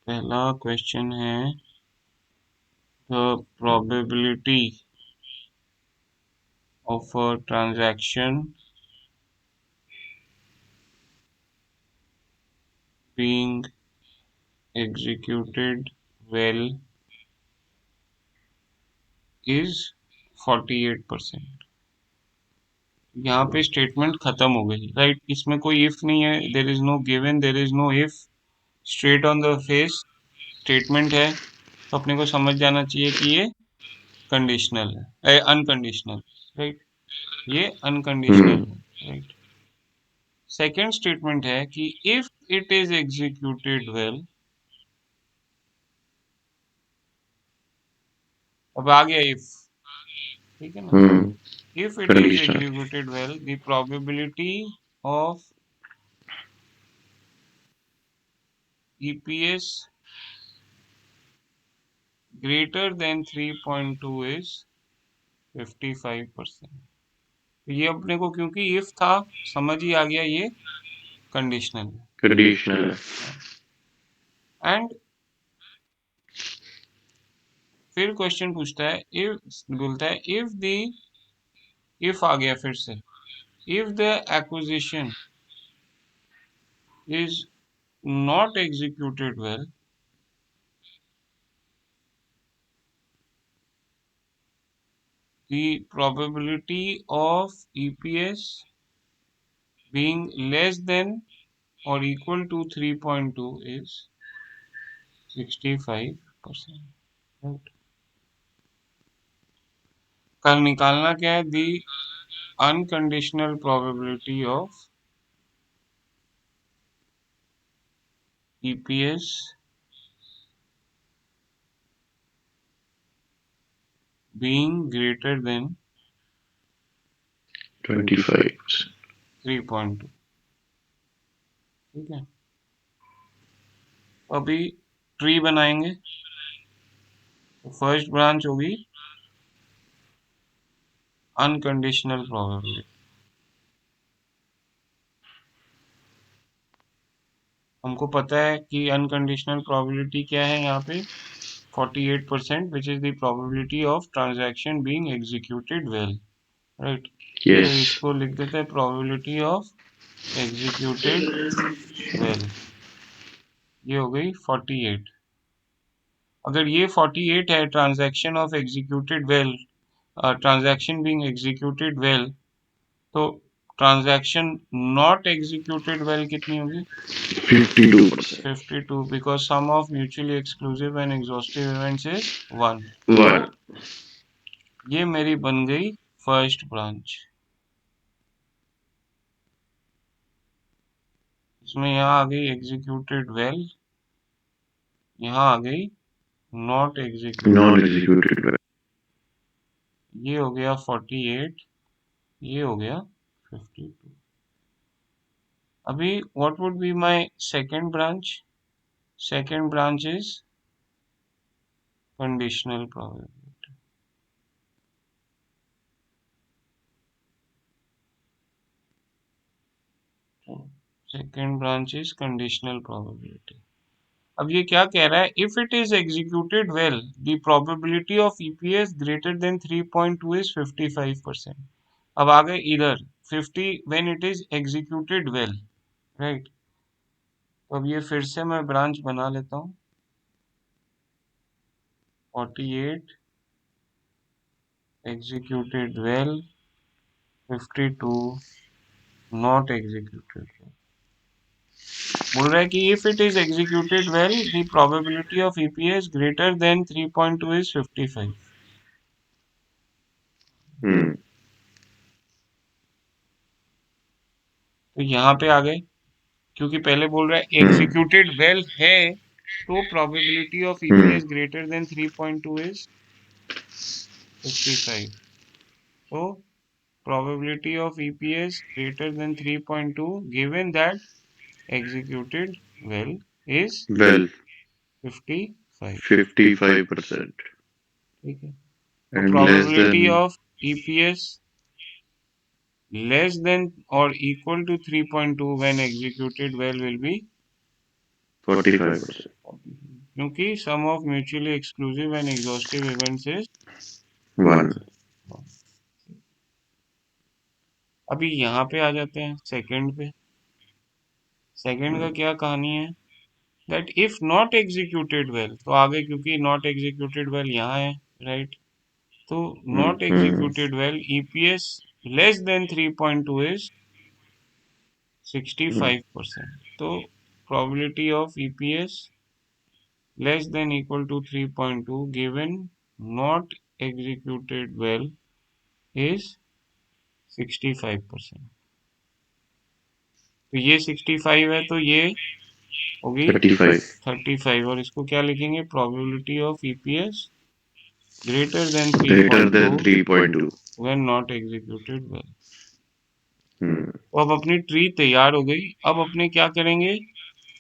पहला क्वेश्चन है, the probability of a transaction being executed well is 48%। यहाँ पे स्टेटमेंट खत्म हो गई, राइट? इसमें कोई इफ नहीं है, there is no given, there is know if, straight on the face statement है। तो अपने को समझ जाना चाहिए कि ये कंडीशनल है, अनकंडीशनल, राइट? ये अनकंडीशनल है, राइट? सेकेंड स्टेटमेंट है कि if it is executed well, अब आ गया इफ, ठीक है ना? If it is conditional executed well, the probability of EPS greater than 3.2 is 55%। ये अपने को क्योंकि इफ था, समझ ही आ गया ये कंडीशनल है, कंडीशनल एंड फिर क्वेश्चन पूछता है, बोलता है इफ आ गया फिर से, if the acquisition is not executed well, the probability of EPS being less than or equal to 3.2 is 65%, right? कल निकालना क्या है, the unconditional probability of EPS being greater than 25 3.2, ठीक है। अभी ट्री बनाएंगे, फर्स्ट ब्रांच होगी अनकंडीशनल प्रोबेबिलिटी। हमको पता है कि अनकंडीशनल प्रोबेबिलिटी क्या है यहाँ पे 48%, which is the probability of transaction being executed well, right. तो यस। इसको लिख देते हैं प्रोबेबिलिटी ऑफ एग्जीक्यूटेड वेल, ये हो गई 48। अगर ये 48 है transaction of executed well, transaction being executed well, तो ट्रांजैक्शन नॉट एग्जीक्यूटेड वेल कितनी होगी 52%। 52, because sum of mutually exclusive and exhaustive events is 1। 1। तो ये मेरी बन गई फर्स्ट ब्रांच। इसमें यहाँ आ गई एग्जीक्यूटेड वेल, यहाँ आ गई नॉट एग्जीक्यूटेड, नॉन एग्जीक्यूटेड। ये हो गया 48, ये हो गया 52। अभी what would be my second branch? Second branch is conditional probability. Second branch is conditional probability. अब ये क्या कह रहा है? If it is executed well the probability of EPS greater than 3.2 is 55%। अब आ गए इधर 50 when it is executed well, right. तो अब ये फिर से मैं ब्रांच बना लेता हूँ 48 executed well, 52 not executed well. बोल रहा है कि if it is executed well the probability of EPS greater than 3.2 is 55। तो यहाँ पे आ गए, क्योंकि पहले बोल रहा है एग्जीक्यूटेड वेल है, तो probability of EPS greater than 3.2 is 55। तो probability of EPS greater than 3.2 given that executed well is well 55। 55%। ठीक है, तो and less probability than of EPS less than or equal to 3.2 when executed well will be 45%। क्योंकि sum of mutually exclusive and exhaustive events is 1। 1। अभी यहाँ पे आ जाते हैं second पे। सेकंड का क्या कहानी है? That if not executed well, तो आगे क्योंकि नॉट एग्जीक्यूटेड वेल यहाँ है, राइट। तो not executed well EPS less than 3.2 is 65%। तो probability of EPS less than equal to 3.2 given not executed well is 65%। तो ये 65 है, तो ये होगी 35। 35, और इसको क्या लिखेंगे? Probability of EPS greater than greater 3.2 than 3.2। When not executed well. तो अब अपनी ट्री तैयार हो गई। अब अपने क्या करेंगे?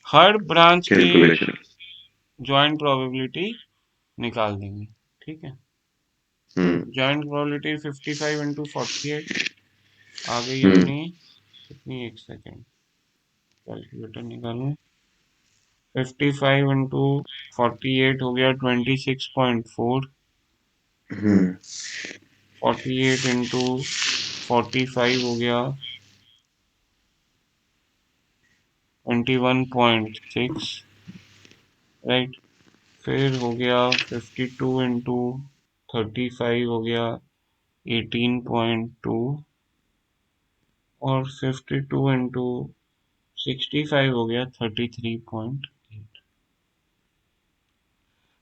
हर ब्रांच के कैलकुलेशन। ज्वाइंट प्रोबेबिलिटी निकाल देंगे, ठीक है। ज्वाइंट प्रोबेबिलिटी 55 इंटू 48 आ गई अपनी कितनी, एक सेकेंड कैलकुलेटर निकालूं। 55 इंटू 48 हो गया 26.4। 48 इंटू 45 हो गया 21.6, राइट। फिर हो गया 52 इंटू 35 हो गया 18.2, और 52 इंटू 65 हो गया 33.8।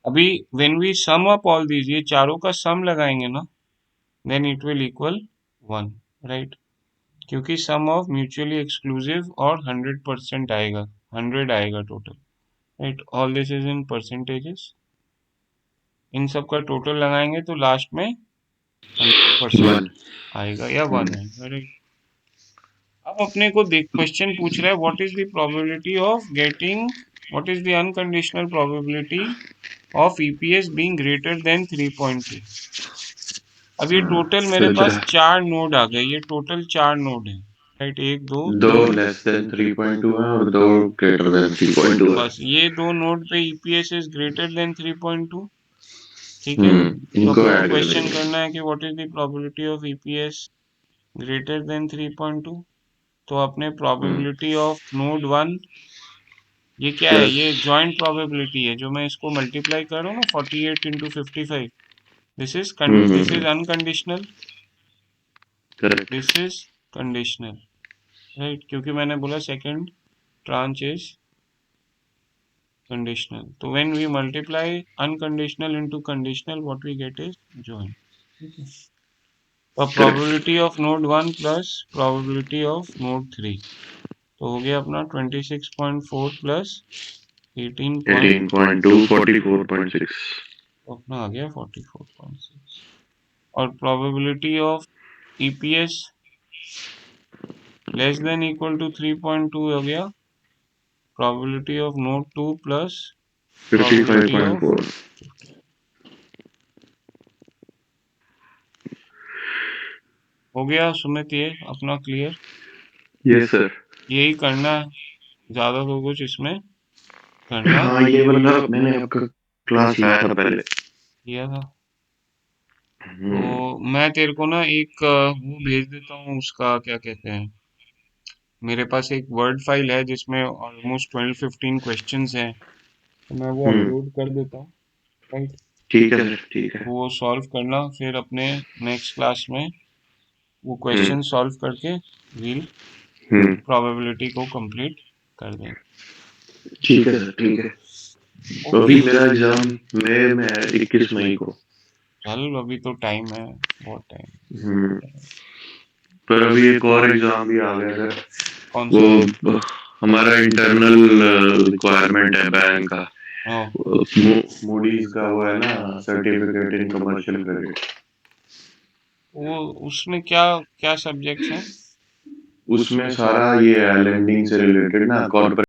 अभी when we sum up all these, ये चारों का सम लगाएंगे ना, then it will equal 1, right. क्योंकि सम ऑफ म्यूचुअली एक्सक्लूसिव और 100% आएगा, 100 आएगा टोटल, right. All this is in percentages. इन सब का टोटल लगाएंगे तो लास्ट में 100% आएगा या 1 आएगा, राइट। अब अपने को देख, क्वेश्चन पूछ रहा है what is the probability of getting, what is the unconditional probability of EPS being greater than 3.2. अब ये टोटल मेरे पास 4 नोड आ गए, ये टोटल 4 नोड है, राइट? 1 2 दो 3 लेस देन 3.2 है और दो ग्रेटर देन 3.2 है। बस ये 2 नोड पे EPS इज ग्रेटर देन 3.2, ठीक है? तो इनको अपने को ऐड कर क्वेश्चन देंगे। करना है कि what is the probability of EPS greater than 3.2। तो अपने प्रोबेबिलिटी ऑफ नोड 1, ये क्या है? ये जॉइंट प्रोबेबिलिटी है, जो मैं इसको मल्टीप्लाई कर रहा हूँ ना 48 into 55, this is unconditional, correct. This is conditional, right? क्योंकि मैंने बोला second tranche is conditional. So when we multiply unconditional into conditional, what we get is joint. Okay. So probability of node 1 plus probability of node 3. तो हो गया अपना 26.4 plus 18. 18.2 44.6 तो अपना आ गया 44.6। और probability of EPS less than equal to 3.2 हो गया probability of node 2 plus probability of 55.4। हो गया सुमित, ये अपना क्लियर? Yes sir. यही करना है, ज्यादा तो कुछ इसमें करना हाँ ये वाला मैंने आपका क्लास लाया था पहले। किया था। तो मैं तेरे को ना एक वो भेज देता हूँ, उसका क्या कहते हैं, मेरे पास एक वर्ड फाइल है जिसमें ऑलमोस्ट 12-15 क्वेश्चंस हैं, तो मैं वो अपलोड कर देता हूँ, राइट? ठीक है सर, ठीक है। वो सॉल्व करना, फिर अपने नेक्स्ट क्लास में वो क्वेश्चन सॉल्व करके वील प्रोबेबिलिटी को कंप्लीट कर देंगे। ठीक है सर, ठीक है। ओके, अभी मेरा एग्जाम मई में है, 21 मई को। चल अभी तो टाइम है, बहुत टाइम। पर अभी एक और एग्जाम भी आ गया सर, कौन सा? वो हमारा इंटरनल रिक्वायरमेंट है बैंक का, हाँ, मूडीज का वो है ना, सर्टिफिकेट इन कमर्शियल क्रेडिट। वो उसमें क्या क्या सब्जेक्ट्स हैं? उसमें सारा ये है लेंडिंग से रिलेटेड ना, कॉर्पोरेट